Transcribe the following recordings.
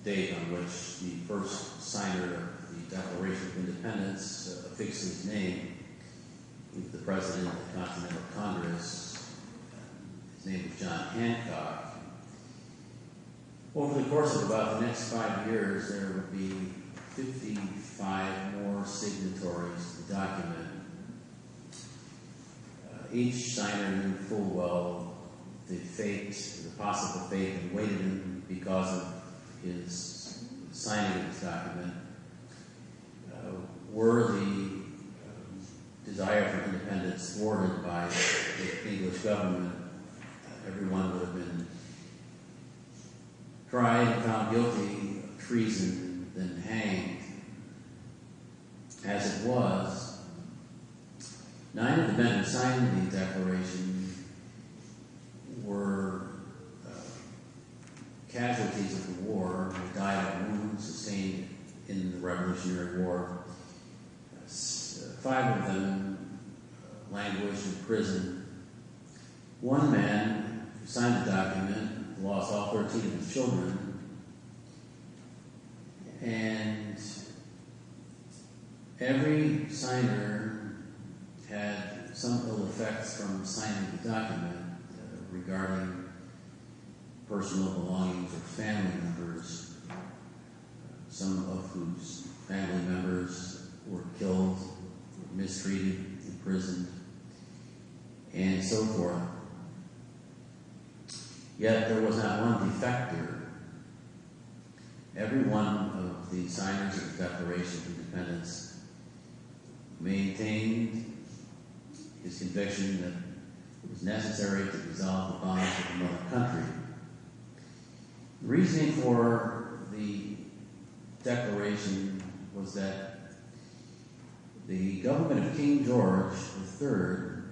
date on which the first signer of the Declaration of Independence affixed his name. He was the president of the Continental Congress. His name was John Hancock. Over the course of about the next 5 years, there would be 55 more signatories to the document. Each signer knew full well the possible fate that awaited him because of his signing of this document. Were the desire for independence thwarted by the English government, everyone would have been tried and found guilty of treason, then hanged. As it was, 9 of the men who signed the Declaration were casualties of the war, who died of wounds sustained in the Revolutionary War. 5 of them languished in prison. One man who signed the document lost all 13 of his children, and every signer had some ill effects from signing the document regarding personal belongings or family members, some of whose family members were killed, mistreated, imprisoned, and so forth. Yet there was not one defector. Every one of the signers of the Declaration of Independence maintained his conviction that it was necessary to dissolve the bonds of the mother country. The reasoning for the Declaration was that the government of King George III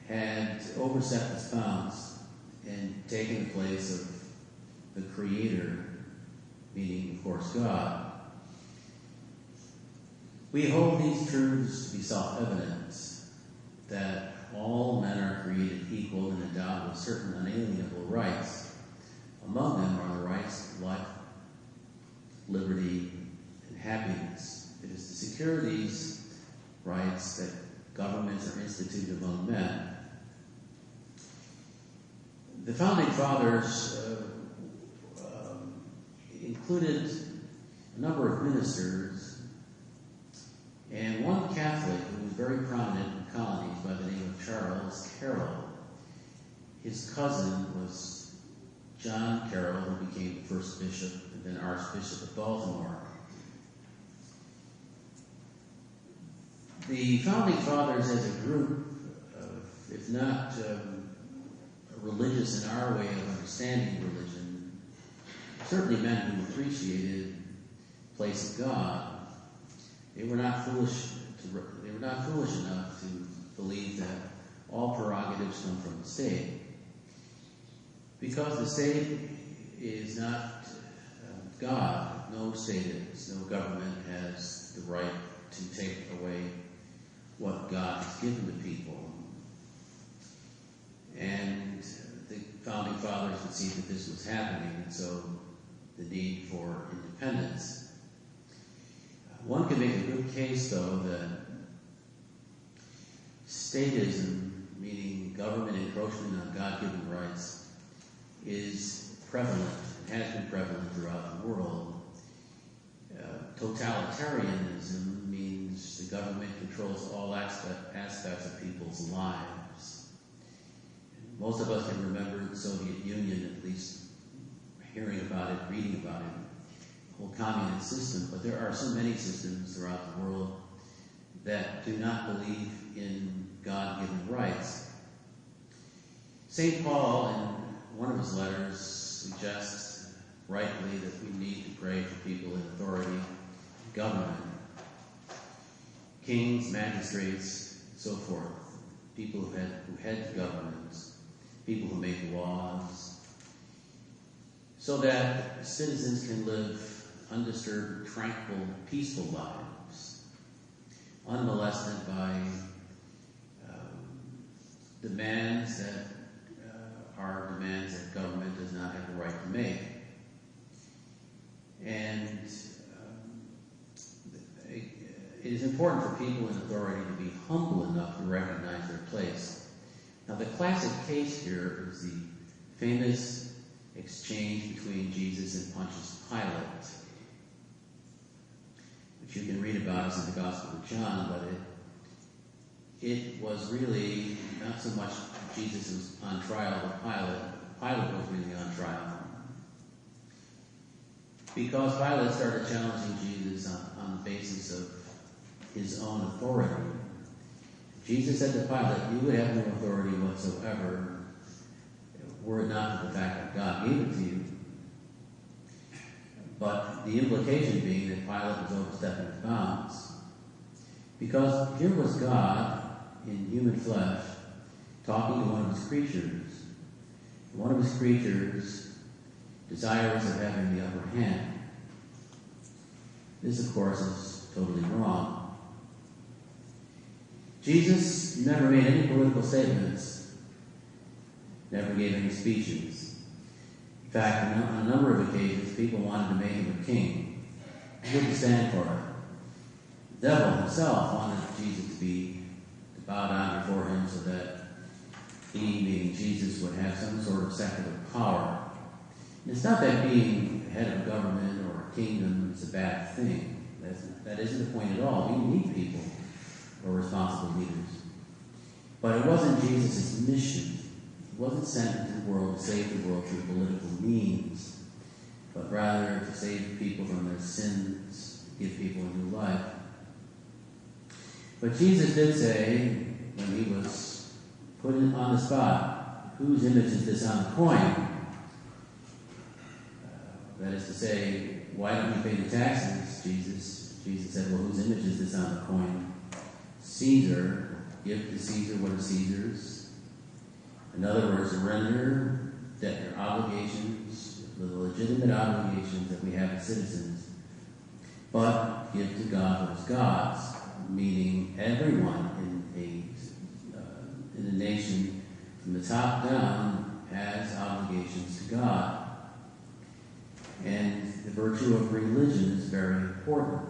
had overstepped its bounds and taken the place of the Creator, meaning, of course, God. We hold these truths to be self-evident, that all men are created equal and endowed with certain unalienable rights. Among them are the rights of life, liberty, and happiness. It is to secure these rights that governments are instituted among men. The Founding Fathers included a number of ministers and one Catholic who was very prominent in the colonies by the name of Charles Carroll. His cousin was John Carroll, who became the first bishop and then Archbishop of Baltimore. The Founding Fathers as a group, if not religious in our way of understanding religion, certainly men who appreciated the place of God. They were not foolish enough to believe that all prerogatives come from the state. Because the state is not God, no state is, no government has the right to take away what God has given to people. And the Founding Fathers would see that this was happening, and so the need for independence. One could make a good case, though, that statism, meaning government encroachment on God-given rights, is prevalent, has been prevalent throughout the world. Totalitarianism means the government controls all aspects of people's lives. Most of us can remember the Soviet Union, at least hearing about it, reading about it, the whole communist system, but there are so many systems throughout the world that do not believe in God-given rights. St. Paul, in one of his letters, suggests rightly that we need to pray for people in authority, government, kings, magistrates, so forth, people who head governments, people who make laws, so that citizens can live undisturbed, tranquil, peaceful lives, unmolested by demands that are demands that government does not have the right to make. is important for people in authority to be humble enough to recognize their place. Now, the classic case here is the famous exchange between Jesus and Pontius Pilate, which you can read about as in the Gospel of John, but it was really not so much Jesus was on trial with Pilate. Pilate was really on trial. Because Pilate started challenging Jesus on the basis of his own authority. Jesus said to Pilate, "You would have no authority whatsoever were it not for the fact that God gave it to you." But the implication being that Pilate was overstepping his bounds. Because here was God in human flesh talking to one of his creatures. One of his creatures desirous of having the upper hand. This, of course, is totally wrong. Jesus never made any political statements, never gave any speeches. In fact, on a number of occasions, people wanted to make him a king. He wouldn't stand for it. The devil himself wanted Jesus to bow down before him so that he, meaning Jesus, would have some sort of secular power. And it's not that being head of government or a kingdom is a bad thing. That isn't the point at all. We need people or responsible leaders. But it wasn't Jesus' mission. He wasn't sent into the world to save the world through political means, but rather to save people from their sins, give people a new life. But Jesus did say, when he was put on the spot, whose image is this on the coin? That is to say, why don't you pay the taxes, Jesus? Jesus said, well, whose image is this on the coin? Caesar. Give to Caesar what is Caesar's. In other words, render debt or obligations, the legitimate obligations that we have as citizens, but give to God what is God's, meaning everyone in a nation from the top down has obligations to God. And the virtue of religion is very important.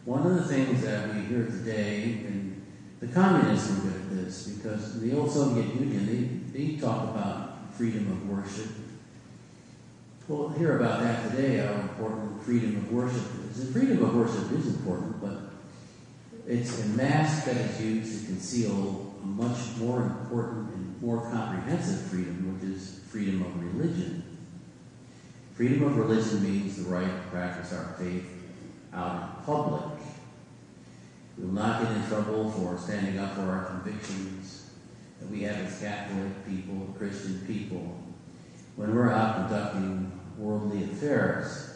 One of the things that we hear today, and the communists were good at this, because in the old Soviet Union, they talk about freedom of worship. We'll hear about that today, how important freedom of worship is. And freedom of worship is important, but it's a mask that is used to conceal a much more important and more comprehensive freedom, which is freedom of religion. Freedom of religion means the right to practice our faith out in public. We will not get in trouble for standing up for our convictions that we have as Catholic people, Christian people, when we're out conducting worldly affairs.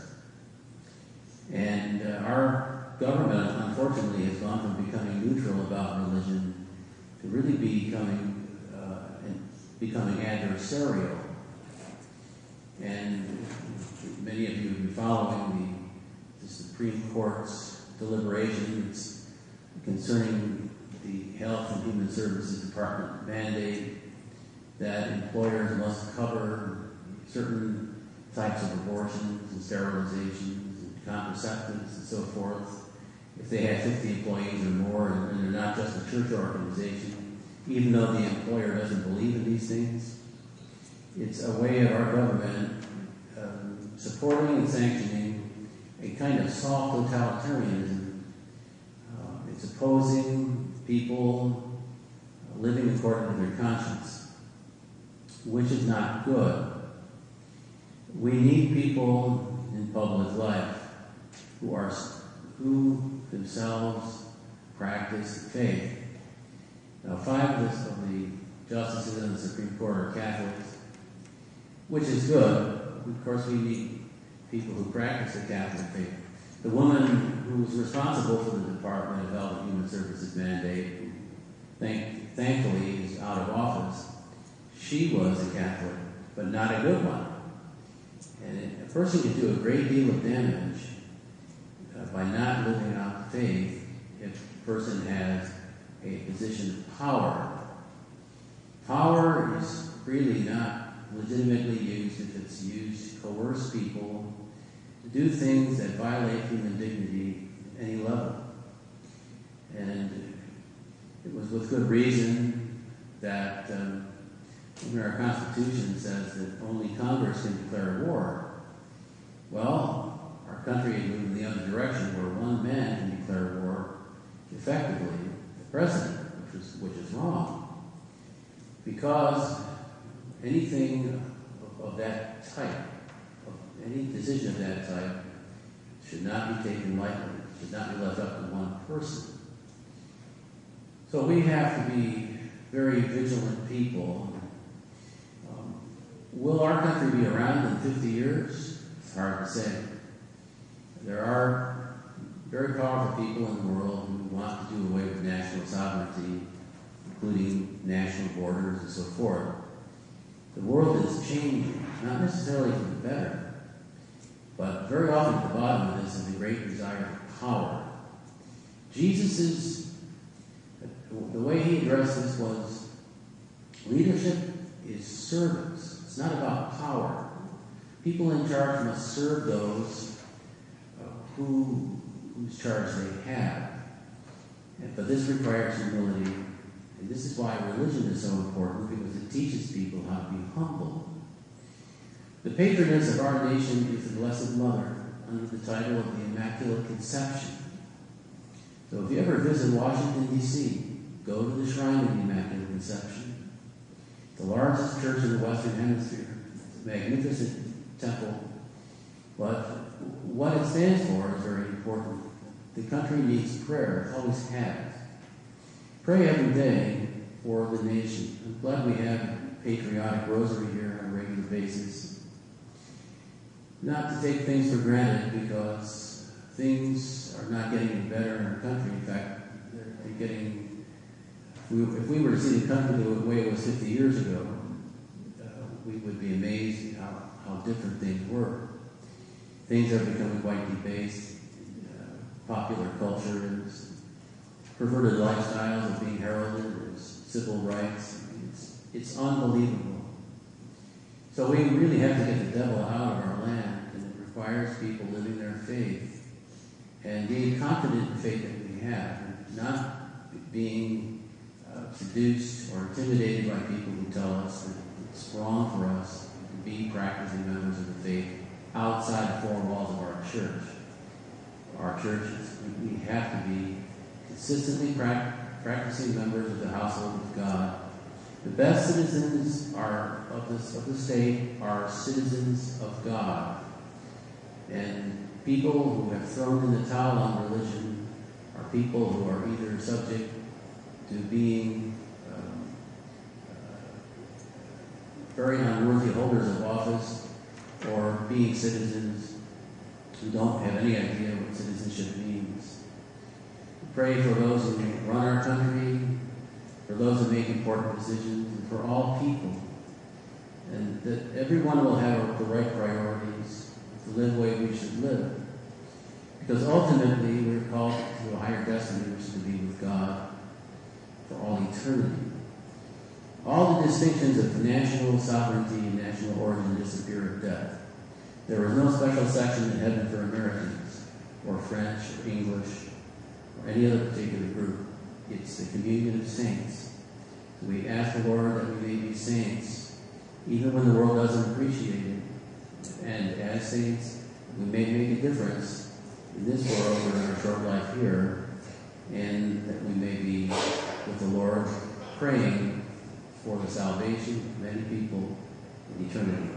And our government, unfortunately, has gone from becoming neutral about religion to really becoming adversarial. And many of you have been following the Supreme Court's deliberations concerning the Health and Human Services Department mandate that employers must cover certain types of abortions and sterilizations and contraceptives and so forth if they have 50 employees or more, and they're not just a church organization, even though the employer doesn't believe in these things. It's a way of our government supporting and sanctioning a kind of soft totalitarianism. It's opposing people living according to their conscience, which is not good. We need people in public life who themselves practice faith. Now, 5 of the justices on the Supreme Court are Catholics, which is good. Of course, we need people who practice the Catholic faith. The woman who was responsible for the Department of Health and Human Services mandate, thankfully is out of office. She was a Catholic, but not a good one. And a person can do a great deal of damage by not living out faith if a person has a position of power. Power is really not legitimately used if it's used to coerce people to do things that violate human dignity at any level. was with good reason that when our Constitution says that only Congress can declare war. Well, our country is moving in the other direction where one man can declare war effectively, the president, which is wrong. Because anything of that type, any decision of that type, should not be taken lightly, should not be left up to one person. So we have to be very vigilant people. Will our country be around in 50 years? It's hard to say. There are very powerful people in the world who want to do away with national sovereignty, including national borders and so forth. The world is changing, not necessarily for the better, but very often at the bottom of this is a great desire for power. The way he addressed this was, leadership is service. It's not about power. People in charge must serve those whose charge they have. But this requires humility. And this is why religion is so important, because it teaches people how to be humble. The patroness of our nation is the Blessed Mother, under the title of the Immaculate Conception. So if you ever visit Washington, D.C., go to the Shrine of the Immaculate Conception, the largest church in the Western Hemisphere. It's a magnificent temple. But what it stands for is very important. The country needs prayer. It always has. Pray every day for the nation. I'm glad we have a patriotic rosary here on a regular basis. Not to take things for granted, because things are not getting any better in our country. In fact, they're getting... If we were to see the country the way it was 50 years ago, we would be amazed how different things were. Things are becoming quite debased. Popular culture is perverted lifestyles of being heralded as civil rights. It's unbelievable. So we really have to get the devil out of our land, and it requires people living their faith and being confident in the faith that we have, and not being seduced or intimidated by people who tell us that it's wrong for us to be practicing members of the faith outside the four walls of our church. Our churches, we have to be consistently practicing members of the household of God. The best citizens of the state are citizens of God. And people who have thrown in the towel on religion are people who are either subject to being very unworthy holders of office, or being citizens who don't have any idea what citizenship means. We pray for those who run our country, for those who make important decisions, and for all people. And that everyone will have the right priorities to live the way we should live. Because ultimately we're called to a higher destiny, which is to be with God for all eternity. All the distinctions of national sovereignty and national origin disappear at death. There is no special section in heaven for Americans, or French, or English, or any other particular group. It's the communion of saints. So we ask the Lord that we may be saints, even when the world doesn't appreciate it. And as saints, we may make a difference in this world or in our short life here, and that we may be with the Lord praying for the salvation of many people in eternity.